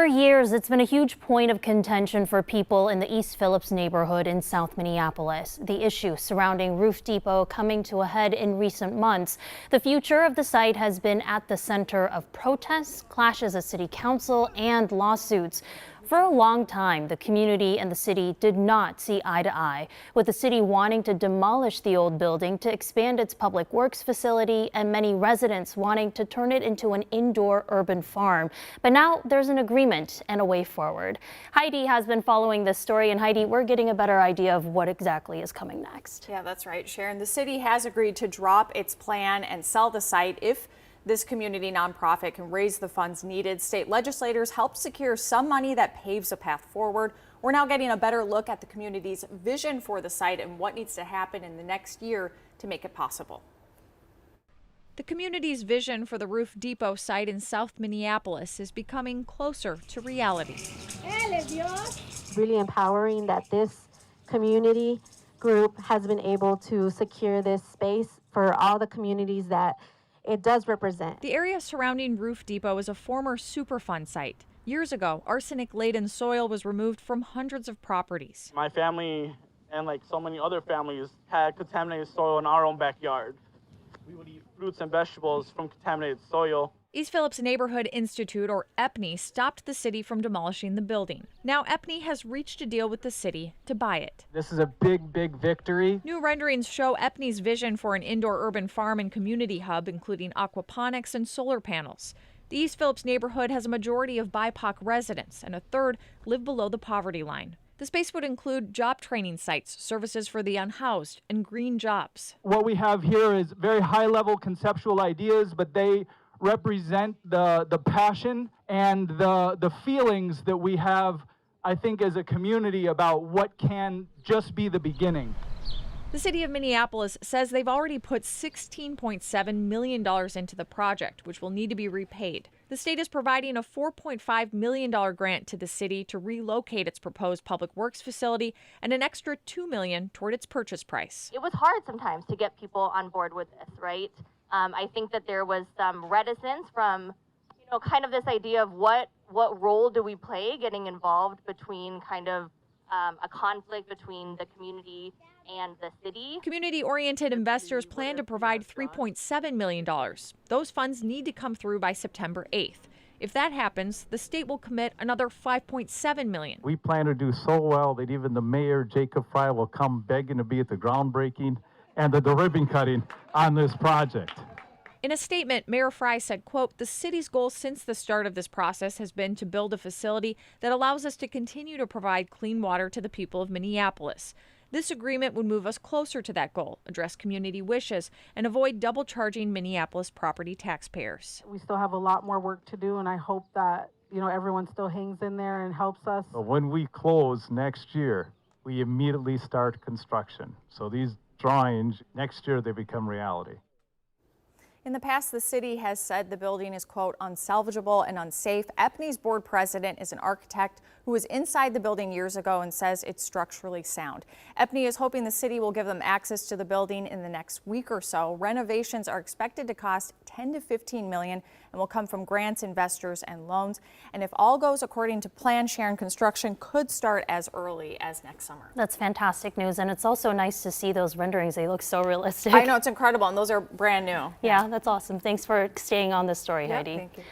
For years, it's been a huge point of contention for people in the East Phillips neighborhood in South Minneapolis. The issue surrounding Roof Depot coming to a head in recent months. The future of the site has been at the center of protests, clashes at city council, and lawsuits. For a long time, the community and the city did not see eye to eye, with the city wanting to demolish the old building to expand its public works facility and many residents wanting to turn it into an indoor urban farm. But now there's an agreement and a way forward. Heidi has been following this story, and Heidi, we're getting a better idea of what exactly is coming next. Yeah, that's right, Sharon. The city has agreed to drop its plan and sell the site if this community nonprofit can raise the funds needed. State legislators helped secure some money that paves a path forward. We're now getting a better look at the community's vision for the site and what needs to happen in the next year to make it possible. The community's vision for the Roof Depot site in South Minneapolis is becoming closer to reality. Really empowering that this community group has been able to secure this space for all the communities that it does represent. The area surrounding Roof Depot is a former Superfund site. Years ago, arsenic-laden soil was removed from hundreds of properties. My family and like so many other families had contaminated soil in our own backyard. We would eat fruits and vegetables from contaminated soil. East Phillips Neighborhood Institute, or EPNI, stopped the city from demolishing the building. Now EPNI has reached a deal with the city to buy it. This is a big, big victory. New renderings show EPNI's vision for an indoor urban farm and community hub, including aquaponics and solar panels. The East Phillips neighborhood has a majority of BIPOC residents, and a third live below the poverty line. The space would include job training sites, services for the unhoused, and green jobs. What we have here is very high-level conceptual ideas, but they represent the passion and the feelings that we have, I think, as a community about what can just be the beginning. The city of Minneapolis says they've already put $16.7 million into the project, which will need to be repaid. The state is providing a $4.5 million grant to the city to relocate its proposed public works facility and an extra $2 million toward its purchase price. It was hard sometimes to get people on board with this, right? I think that there was some reticence from, kind of this idea of what role do we play getting involved between kind of a conflict between the community and the city. Community-oriented investors plan to provide $3.7 million. Those funds need to come through by September 8th. If that happens, the state will commit another $5.7 million. We plan to do so well that even the mayor, Jacob Fry, will come begging to be at the groundbreaking and the ribbon cutting on this project. In a statement, Mayor Fry said, quote, "The city's goal since the start of this process has been to build a facility that allows us to continue to provide clean water to the people of Minneapolis. This agreement would move us closer to that goal, address community wishes, and avoid double charging Minneapolis property taxpayers." We still have a lot more work to do, and I hope that, everyone still hangs in there and helps us. But when we close next year, we immediately start construction. So these drawings, next year they become reality. In the past, the city has said the building is, quote, unsalvageable and unsafe. EPNI's board president is an architect who was inside the building years ago and says it's structurally sound. EPNI is hoping the city will give them access to the building in the next week or so. Renovations are expected to cost $10 to $15 million and will come from grants, investors, and loans. And if all goes according to plan, Sharon, construction could start as early as next summer. That's fantastic news, and it's also nice to see those renderings. They look so realistic. I know, it's incredible, and those are brand new. Yeah, that's awesome. Thanks for staying on this story, Heidi. Thank you.